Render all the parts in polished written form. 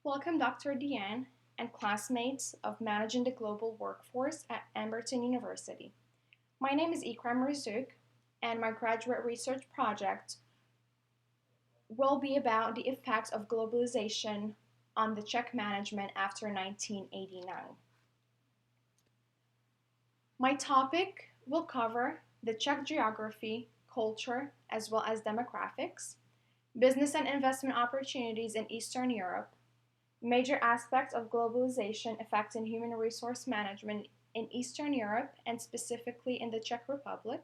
Welcome, Dr. Deanne and classmates of Managing the Global Workforce at Amberton University. My name is Ikram Merzouk, and my graduate research project will be about the effects of globalization on the Czech management after 1989. My topic will cover the Czech geography, culture, as well as demographics, business and investment opportunities in Eastern Europe, major aspects of globalization affecting human resource management in Eastern Europe and specifically in the Czech Republic,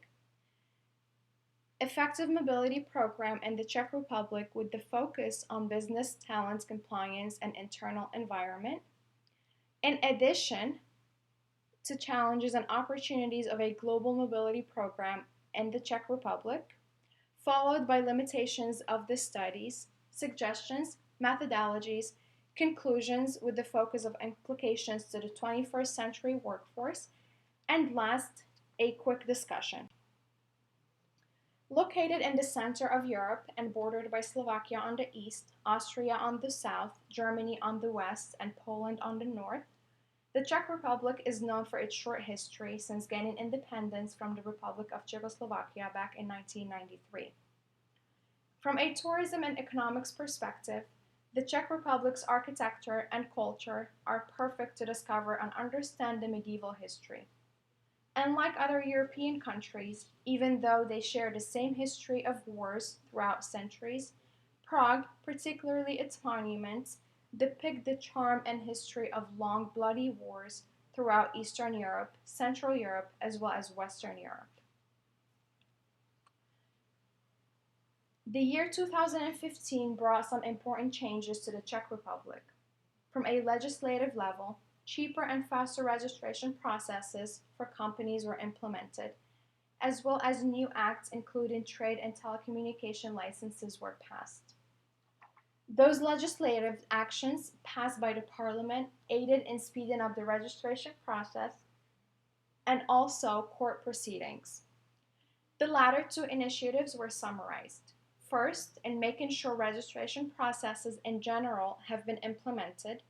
effective mobility program in the Czech Republic with the focus on business talent compliance and internal environment, in addition to challenges and opportunities of a global mobility program in the Czech Republic, followed by limitations of the studies, suggestions, methodologies, conclusions with the focus of implications to the 21st century workforce, and last, a quick discussion. Located in the center of Europe and bordered by Slovakia on the east, Austria on the south, Germany on the west, and Poland on the north, the Czech Republic is known for its short history since gaining independence from the Republic of Czechoslovakia back in 1993. From a tourism and economics perspective, the Czech Republic's architecture and culture are perfect to discover and understand the medieval history. Unlike other European countries, even though they share the same history of wars throughout centuries, Prague, particularly its monuments, depict the charm and history of long, bloody wars throughout Eastern Europe, Central Europe, as well as Western Europe. The year 2015 brought some important changes to the Czech Republic. From a legislative level, cheaper and faster registration processes for companies were implemented, as well as new acts including trade and telecommunication licenses were passed. Those legislative actions passed by the Parliament aided in speeding up the registration process and also court proceedings. The latter two initiatives were summarized. First, in making sure registration processes in general have been implemented,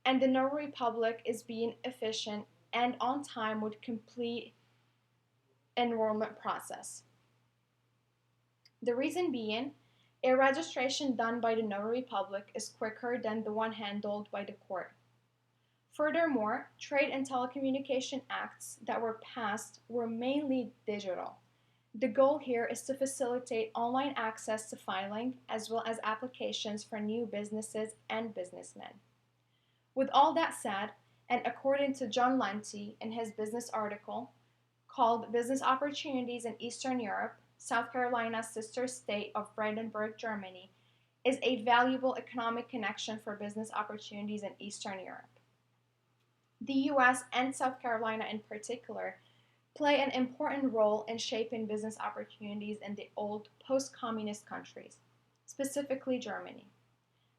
and the notary public is being efficient and on time with complete enrollment process. The reason being, a registration done by the notary public is quicker than the one handled by the court. Furthermore, trade and telecommunication acts that were passed were mainly digital. The goal here is to facilitate online access to filing as well as applications for new businesses and businessmen. With all that said, and according to John Lanty in his business article called Business Opportunities in Eastern Europe, South Carolina's sister state of Brandenburg, Germany, is a valuable economic connection for business opportunities in Eastern Europe. The US and South Carolina in particular play an important role in shaping business opportunities in the old post-communist countries, specifically Germany.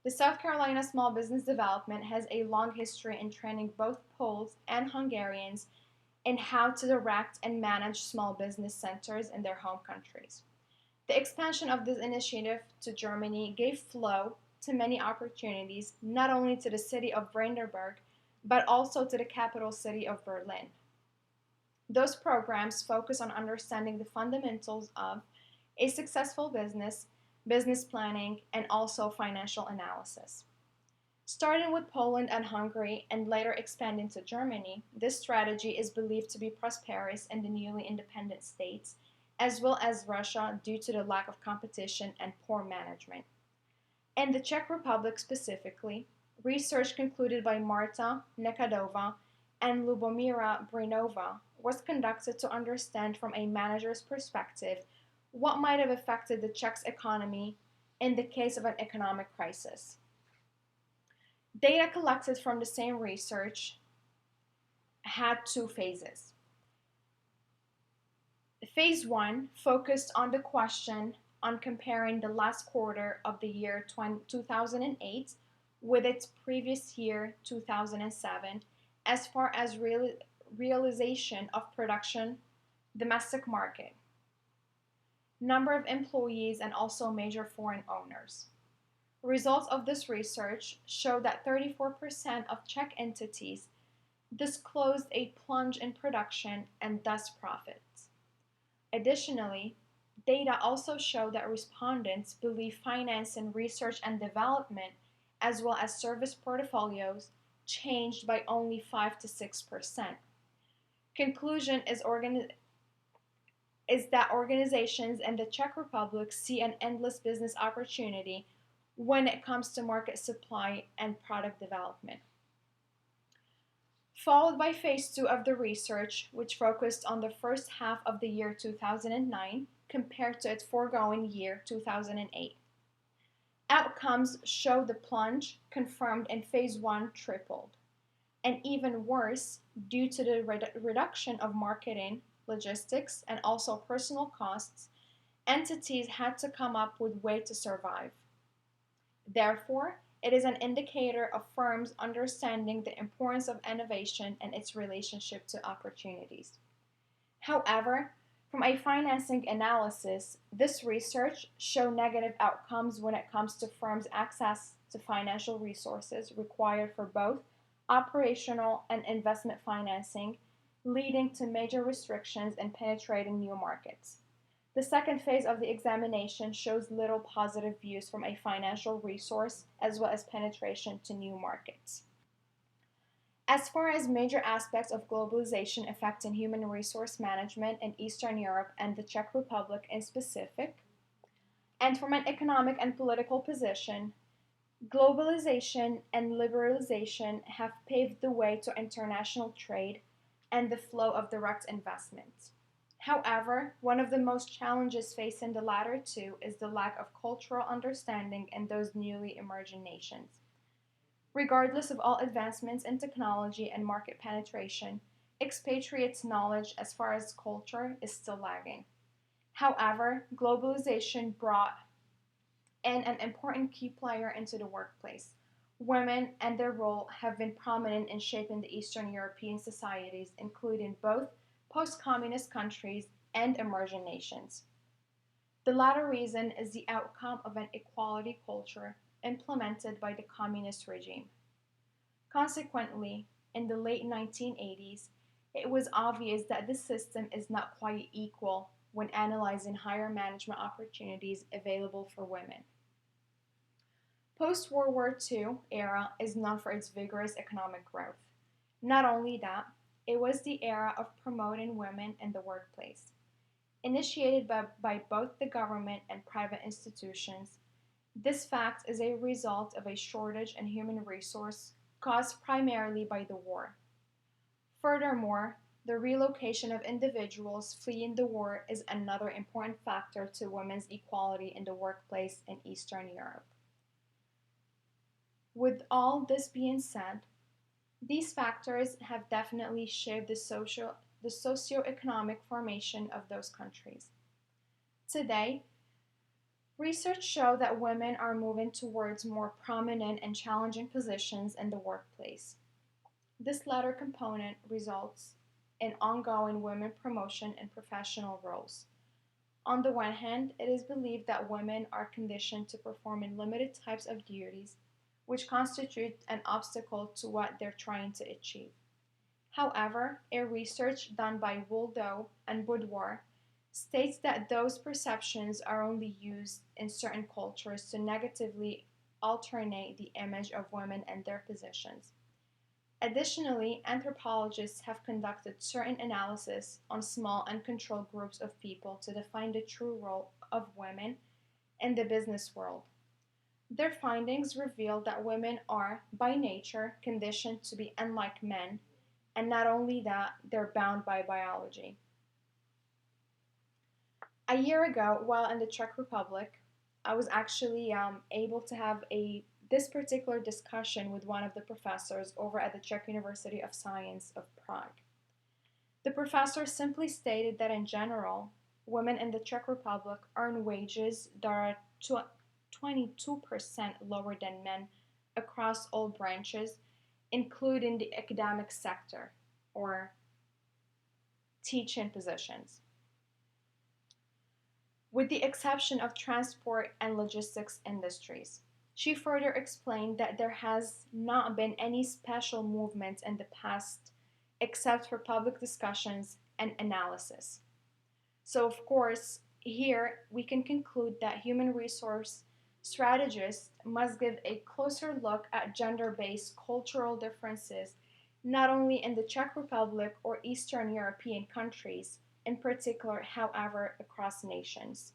The South Carolina Small Business Development has a long history in training both Poles and Hungarians in how to direct and manage small business centers in their home countries. The expansion of this initiative to Germany gave flow to many opportunities, not only to the city of Brandenburg, but also to the capital city of Berlin. Those programs focus on understanding the fundamentals of a successful business, business planning, and also financial analysis. Starting with Poland and Hungary and later expanding to Germany, this strategy is believed to be prosperous in the newly independent states, as well as Russia due to the lack of competition and poor management. In the Czech Republic specifically, research concluded by Marta Nekadova and Lubomira Brinova was conducted to understand from a manager's perspective what might have affected the Czech's economy in the case of an economic crisis. Data collected from the same research had two phases. Phase 1 focused on the question on comparing the last quarter of the year 2008 with its previous year 2007 as far as realization of production, domestic market, number of employees, and also major foreign owners. Results of this research show that 34% of Czech entities disclosed a plunge in production and thus profits. Additionally, data also show that respondents believe finance in research and development, as well as service portfolios, changed by only 5 to 6%. Conclusion is that organizations in the Czech Republic see an endless business opportunity when it comes to market supply and product development. Followed by phase 2 of the research, which focused on the first half of the year 2009 compared to its foregoing year 2008. Outcomes show the plunge confirmed in phase 1 tripled. And even worse, due to the reduction of marketing, logistics, and also personal costs, entities had to come up with ways to survive. Therefore, it is an indicator of firms understanding the importance of innovation and its relationship to opportunities. However, from a financing analysis, this research showed negative outcomes when it comes to firms' access to financial resources required for both operational and investment financing, leading to major restrictions in penetrating new markets. The second phase of the examination shows little positive views from a financial resource as well as penetration to new markets. As far as major aspects of globalization affecting human resource management in Eastern Europe and the Czech Republic in specific, and from an economic and political position, globalization and liberalization have paved the way to international trade and the flow of direct investment. However, one of the most challenges facing the latter two is the lack of cultural understanding in those newly emerging nations. Regardless of all advancements in technology and market penetration, expatriates' knowledge as far as culture is still lagging. However, globalization brought in an important key player into the workplace. Women and their role have been prominent in shaping the Eastern European societies, including both post communist countries and emerging nations. The latter reason is the outcome of an equality culture implemented by the communist regime. Consequently, in the late 1980s, it was obvious that this system is not quite equal when analyzing higher management opportunities available for women. Post-World War II era is known for its vigorous economic growth. Not only that, it was the era of promoting women in the workplace. Initiated by both the government and private institutions, this fact is a result of a shortage in human resource caused primarily by the war. Furthermore, the relocation of individuals fleeing the war is another important factor to women's equality in the workplace in Eastern Europe. With all this being said, these factors have definitely shaped the socio-economic formation of those countries. Today, research shows that women are moving towards more prominent and challenging positions in the workplace. This latter component results in ongoing women promotion in professional roles. On the one hand, it is believed that women are conditioned to perform in limited types of duties, which constitute an obstacle to what they're trying to achieve. However, a research done by Wooldow and Boudoir states that those perceptions are only used in certain cultures to negatively alternate the image of women and their positions. Additionally, anthropologists have conducted certain analysis on small uncontrolled groups of people to define the true role of women in the business world. Their findings reveal that women are, by nature, conditioned to be unlike men, and not only that, they're bound by biology. A year ago, while in the Czech Republic, I was actually able to have this particular discussion with one of the professors over at the Czech University of Science of Prague. The professor simply stated that in general, women in the Czech Republic earn wages that are 22% lower than men across all branches, including the academic sector or teaching positions. With the exception of transport and logistics industries. She further explained that there has not been any special movement in the past except for public discussions and analysis. So, of course, here we can conclude that human resource strategists must give a closer look at gender based cultural differences, not only in the Czech Republic or Eastern European countries, in particular, however, across nations.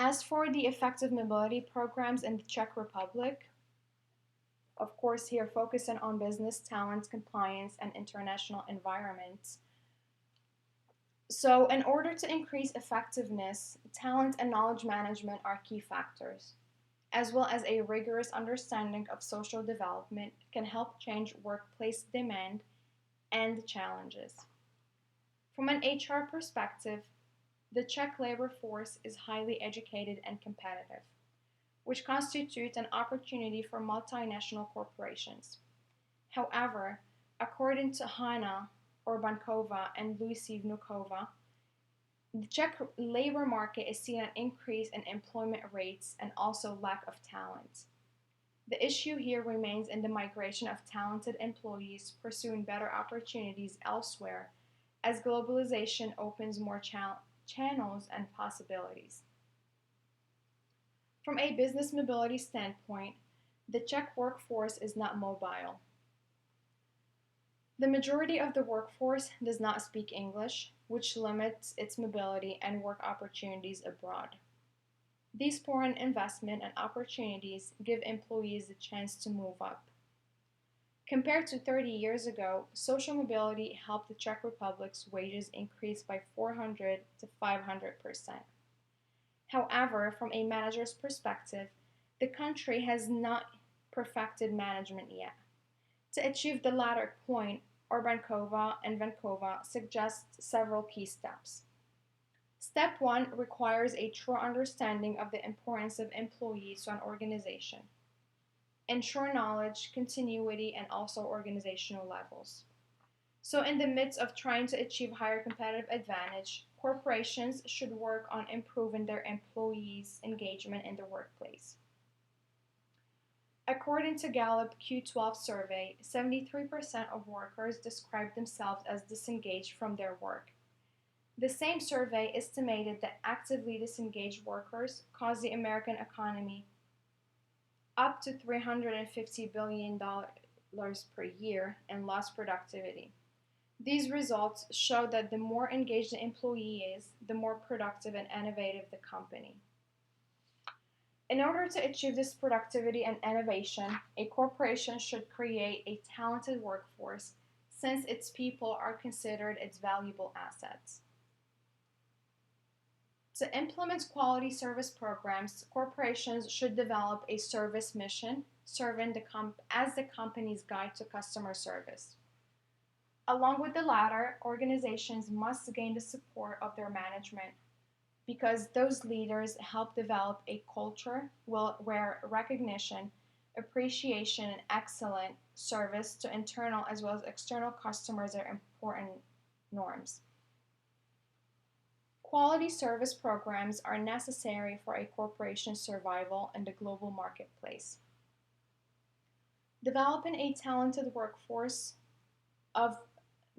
As for the effective mobility programs in the Czech Republic, of course, here focusing on business talent, compliance, and international environments. So, in order to increase effectiveness, talent and knowledge management are key factors, as well as a rigorous understanding of social development can help change workplace demand and challenges. From an HR perspective, the Czech labor force is highly educated and competitive, which constitutes an opportunity for multinational corporations. However, according to Hanna Urbankova and Lucy Vnukova, the Czech labor market is seeing an increase in employment rates and also lack of talent. The issue here remains in the migration of talented employees pursuing better opportunities elsewhere as globalization opens more channels and possibilities. From a business mobility standpoint, the Czech workforce is not mobile. The majority of the workforce does not speak English, which limits its mobility and work opportunities abroad. These foreign investment and opportunities give employees the chance to move up. Compared to 30 years ago, social mobility helped the Czech Republic's wages increase by 400 to 500%. However, from a manager's perspective, the country has not perfected management yet. To achieve the latter point, Urbankova and Vankova suggest several key steps. Step 1 requires a true understanding of the importance of employees to an organization. Ensure knowledge, continuity, and also organizational levels. So, in the midst of trying to achieve higher competitive advantage, corporations should work on improving their employees' engagement in the workplace. According to Gallup Q12 survey, 73% of workers describe themselves as disengaged from their work. The same survey estimated that actively disengaged workers cause the American economy up to $350 billion per year in lost productivity. These results show that the more engaged the employee is, the more productive and innovative the company. In order to achieve this productivity and innovation, a corporation should create a talented workforce since its people are considered its valuable assets. To implement quality service programs, corporations should develop a service mission serving as the company's guide to customer service. Along with the latter, organizations must gain the support of their management because those leaders help develop a culture where recognition, appreciation, and excellent service to internal as well as external customers are important norms. Quality service programs are necessary for a corporation's survival in the global marketplace. Developing a talented workforce of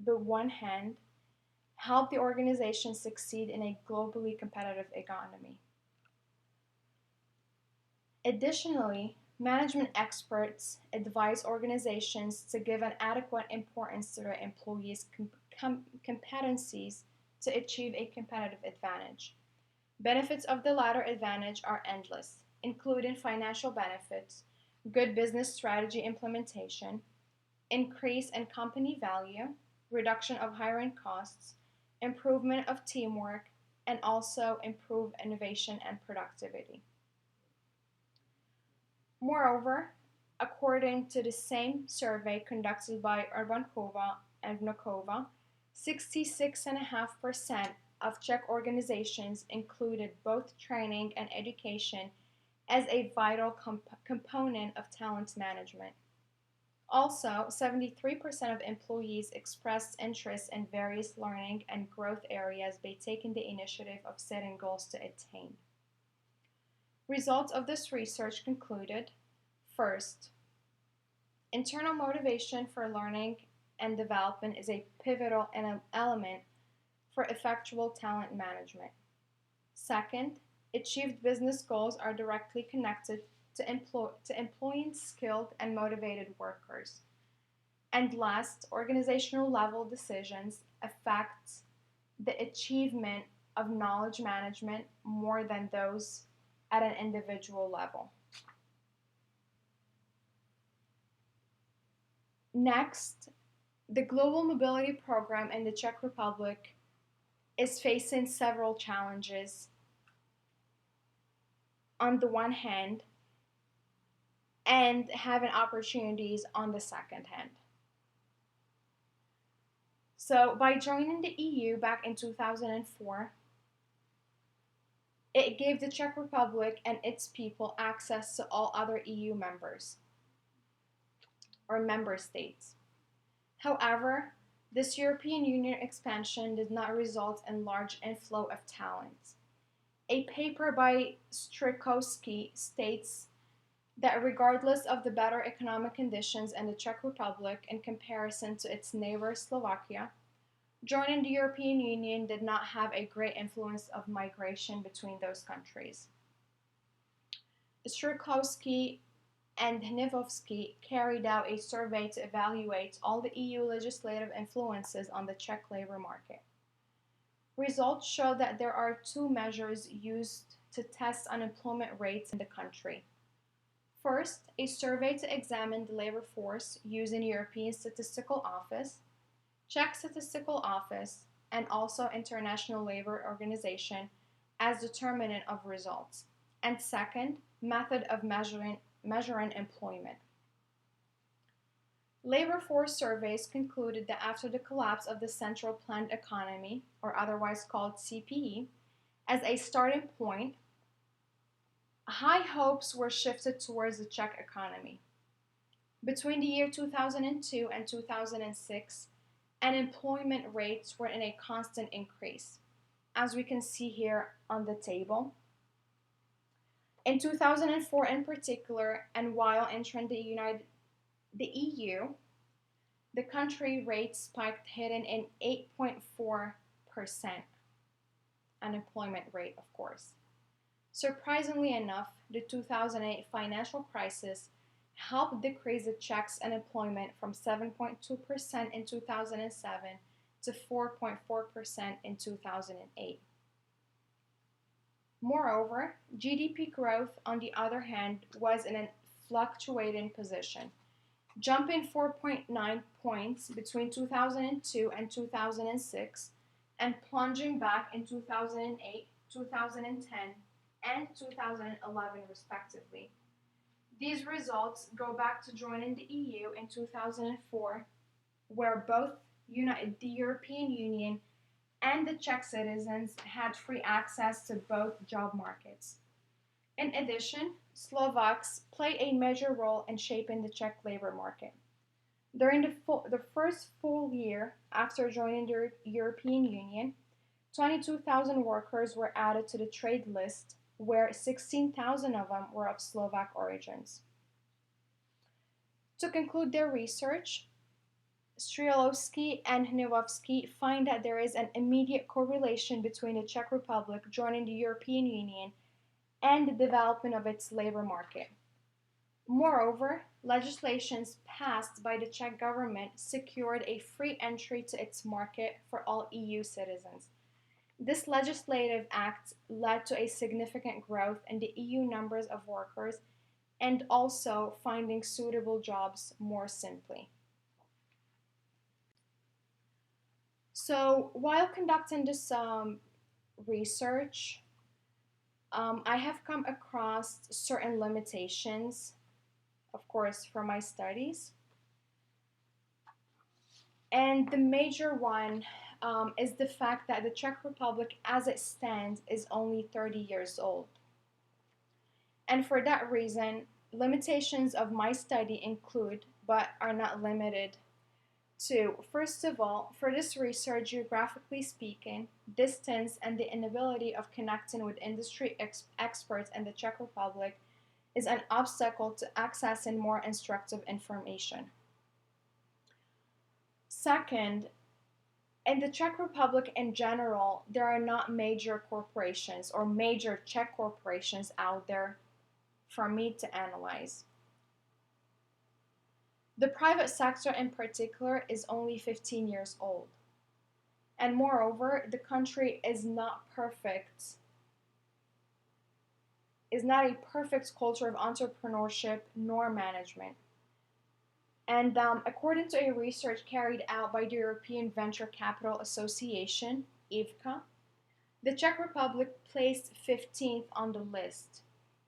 the one hand help the organization succeed in a globally competitive economy. Additionally, management experts advise organizations to give an adequate importance to their employees' competencies to achieve a competitive advantage. Benefits of the latter advantage are endless, including financial benefits, good business strategy implementation, increase in company value, reduction of hiring costs, improvement of teamwork, and also improve innovation and productivity. Moreover, according to the same survey conducted by Urbankova and Vnukova, 66.5% of Czech organizations included both training and education as a vital component of talent management. Also, 73% of employees expressed interest in various learning and growth areas by taking the initiative of setting goals to attain. Results of this research concluded: first, internal motivation for learning and development is a pivotal element for effectual talent management. Second, achieved business goals are directly connected to employing skilled and motivated workers. And last, organizational level decisions affect the achievement of knowledge management more than those at an individual level. Next, the Global Mobility Program in the Czech Republic is facing several challenges. On the one hand, and having opportunities on the second hand. So, by joining the EU back in 2004, it gave the Czech Republic and its people access to all other EU members or member states. However, this European Union expansion did not result in large inflow of talent. A paper by Strykowski states that regardless of the better economic conditions in the Czech Republic in comparison to its neighbor Slovakia, joining the European Union did not have a great influence of migration between those countries. Strykowski and Hnivovsky carried out a survey to evaluate all the EU legislative influences on the Czech labor market. Results show that there are two measures used to test unemployment rates in the country. First, a survey to examine the labor force using European Statistical Office, Czech Statistical Office, and also International Labour Organization as determinant of results. And second, method of measuring employment. Labor force surveys concluded that after the collapse of the Central Planned Economy, or otherwise called CPE, as a starting point, high hopes were shifted towards the Czech economy. Between the year 2002 and 2006, unemployment rates were in a constant increase, as we can see here on the table. In 2004 in particular, and while entering the EU, the country rate spiked, hitting an 8.4% unemployment rate, of course. Surprisingly enough, the 2008 financial crisis helped decrease the Czechs' unemployment from 7.2% in 2007 to 4.4% in 2008. Moreover, GDP growth, on the other hand, was in a fluctuating position, jumping 4.9 points between 2002 and 2006 and plunging back in 2008, 2010, and 2011 respectively. These results go back to joining the EU in 2004, where both the European Union and the Czech citizens had free access to both job markets. In addition, Slovaks play a major role in shaping the Czech labor market. During the first full year after joining the European Union, 22,000 workers were added to the trade list, where 16,000 of them were of Slovak origins. To conclude their research, Strzelecki and Hnivovsky find that there is an immediate correlation between the Czech Republic joining the European Union and the development of its labor market. Moreover, legislations passed by the Czech government secured a free entry to its market for all EU citizens. This legislative act led to a significant growth in the EU numbers of workers and also finding suitable jobs more simply. So, while conducting this research, I have come across certain limitations, of course, for my studies. And the major one is the fact that the Czech Republic, as it stands, is only 30 years old. And for that reason, Limitations of my study include, but are not limited to, first of all, for this research, geographically speaking, distance and the inability of connecting with industry experts in the Czech Republic is an obstacle to accessing more instructive information. Second, in the Czech Republic in general, there are not major corporations or major Czech corporations out there for me to analyze. The private sector in particular is only 15 years old. And moreover, the country is not perfect, is not a perfect culture of entrepreneurship nor management. And according to a research carried out by the European Venture Capital Association, IVCA, the Czech Republic placed 15th on the list,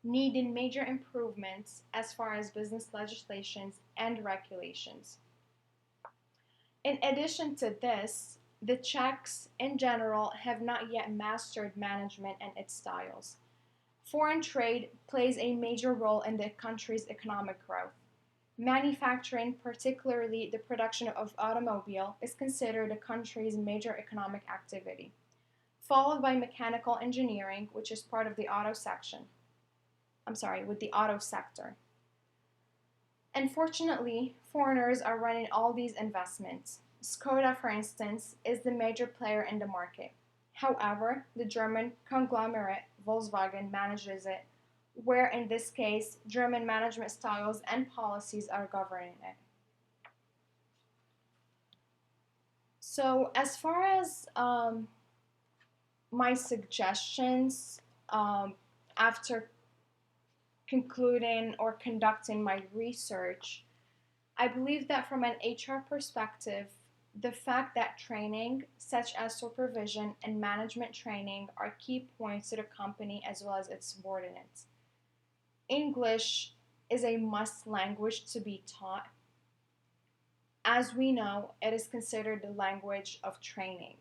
needing major improvements as far as business legislations and regulations. In addition to this, the Czechs in general have not yet mastered management and its styles. Foreign trade plays a major role in the country's economic growth. Manufacturing, particularly the production of automobile, is considered the country's major economic activity, followed by mechanical engineering, which is part of the auto section. With the auto sector. Unfortunately, foreigners are running all these investments. Skoda, for instance, is the major player in the market. However, the German conglomerate Volkswagen manages it, where in this case, German management styles and policies are governing it. So, as far as my suggestions after concluding or conducting my research, I believe that from an HR perspective, the fact that training, such as supervision and management training, are key points to the company as well as its subordinates. English is a must language to be taught. As we know, it is considered the language of training.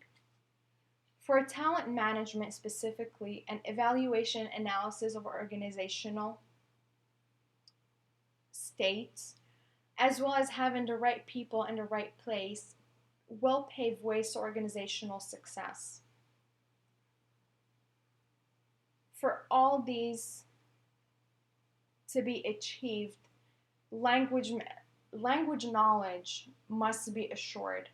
For talent management specifically, an evaluation analysis of organizational states, as well as having the right people in the right place, will pave ways to organizational success. For all these to be achieved, language knowledge must be assured.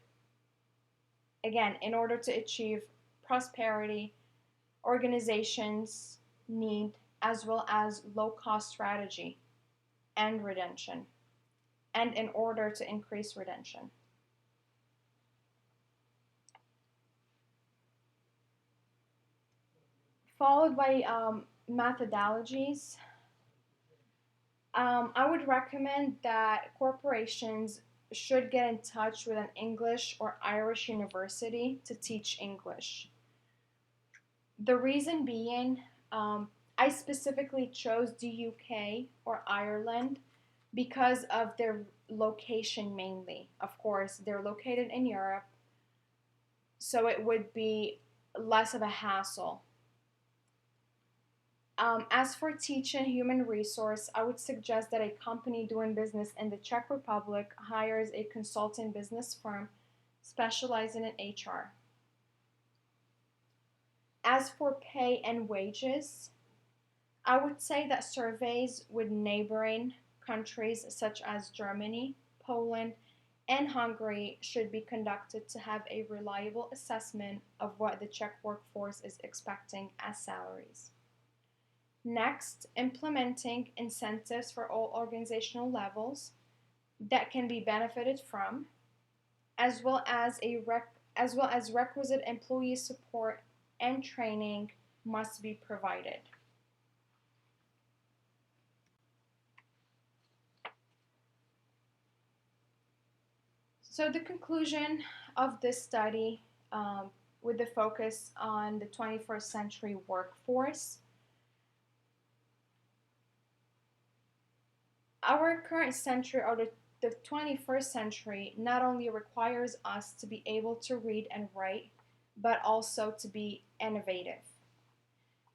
Again, in order to achieve prosperity, organizations need as well as low-cost strategy and retention, and in order to increase retention. Followed by methodologies, I would recommend that corporations should get in touch with an English or Irish university to teach English. The reason being, I specifically chose the UK or Ireland because of their location mainly. Of course, they're located in Europe, so it would be less of a hassle. As for teaching human resource, I would suggest that a company doing business in the Czech Republic hires a consulting business firm specializing in HR. As for pay and wages, I would say that surveys with neighboring countries such as Germany, Poland, and Hungary should be conducted to have a reliable assessment of what the Czech workforce is expecting as salaries. Next, implementing incentives for all organizational levels that can be benefited from, as well as requisite employee support and training must be provided. So the conclusion of this study, with the focus on the 21st century workforce, our current century, or the 21st century, not only requires us to be able to read and write, but also to be innovative.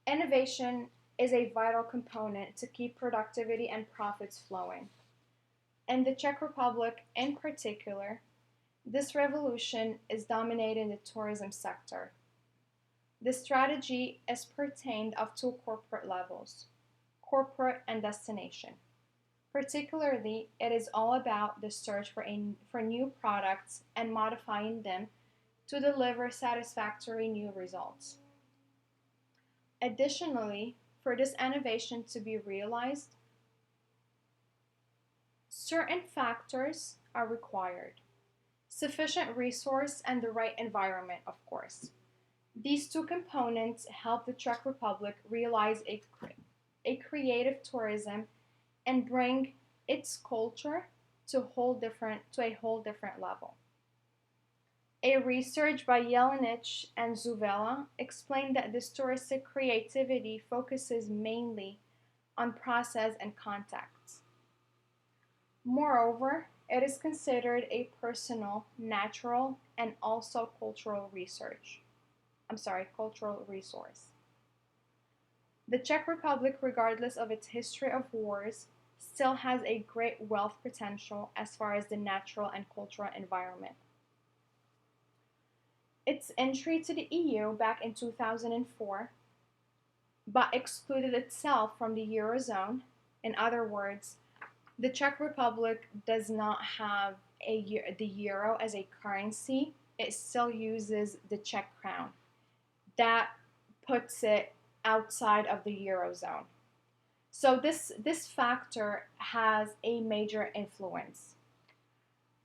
Innovation is a vital component to keep productivity and profits flowing. In the Czech Republic, in particular, this revolution is dominating the tourism sector. The strategy is pertained of two corporate levels, corporate and destination. Particularly, it is all about the search for new products and modifying them to deliver satisfactory new results. Additionally, for this innovation to be realized, certain factors are required. Sufficient resource and the right environment, of course. These two components help the Czech Republic realize a creative tourism and bring its culture to a whole different level. A research by Jelinich and Zuvela explained that this touristic creativity focuses mainly on process and contacts. Moreover, it is considered a personal, natural, and also cultural resource. The Czech Republic, regardless of its history of wars, still has a great wealth potential as far as the natural and cultural environment. Its entry to the EU back in 2004, but excluded itself from the Eurozone. In other words, the Czech Republic does not have the euro as a currency. It still uses the Czech crown. That puts it outside of the Eurozone. So this factor has a major influence.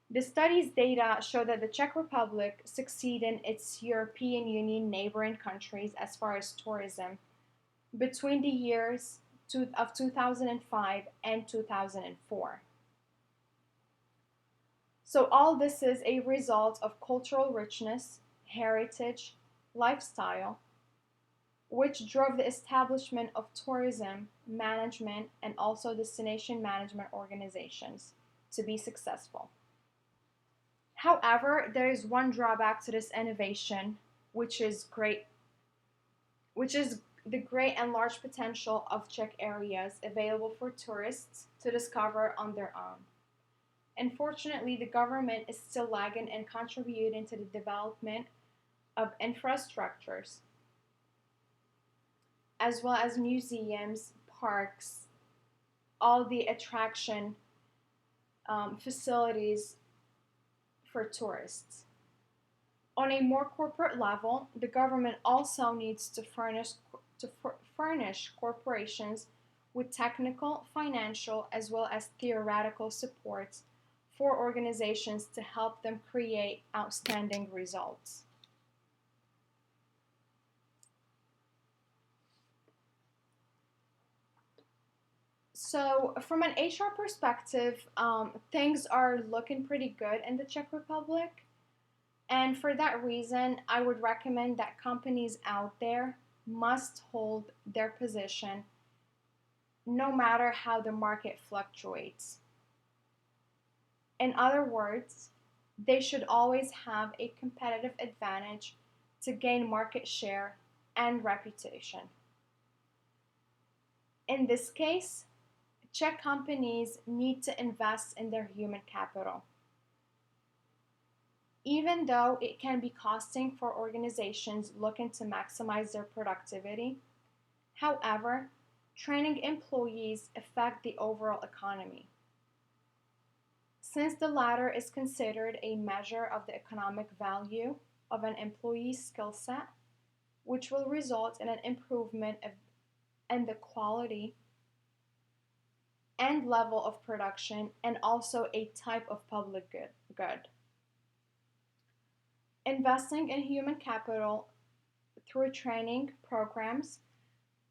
The study's data show that the Czech Republic succeeded its European Union neighboring countries as far as tourism between the years of 2005 and 2004. So all this is a result of cultural richness, heritage, lifestyle, which drove the establishment of tourism management and also destination management organizations to be successful. However, there is one drawback to this innovation, which is the great and large potential of Czech areas available for tourists to discover on their own. Unfortunately, the government is still lagging and contributing to the development of infrastructures, as well as museums, parks, all the attraction facilities for tourists. On a more corporate level, the government also needs to furnish corporations with technical, financial, as well as theoretical support for organizations to help them create outstanding results. So, from an HR perspective, things are looking pretty good in the Czech Republic. And for that reason, I would recommend that companies out there must hold their position no matter how the market fluctuates. In other words, they should always have a competitive advantage to gain market share and reputation. In this case, Czech companies need to invest in their human capital. Even though it can be costing for organizations looking to maximize their productivity, however, training employees affect the overall economy. Since the latter is considered a measure of the economic value of an employee's skill set, which will result in an improvement in the quality and level of production and also a type of public good. Investing in human capital through training programs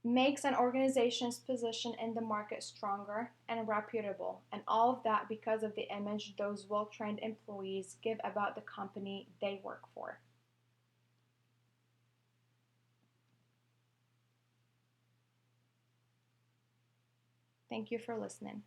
makes an organization's position in the market stronger and reputable, and all of that because of the image those well-trained employees give about the company they work for. Thank you for listening.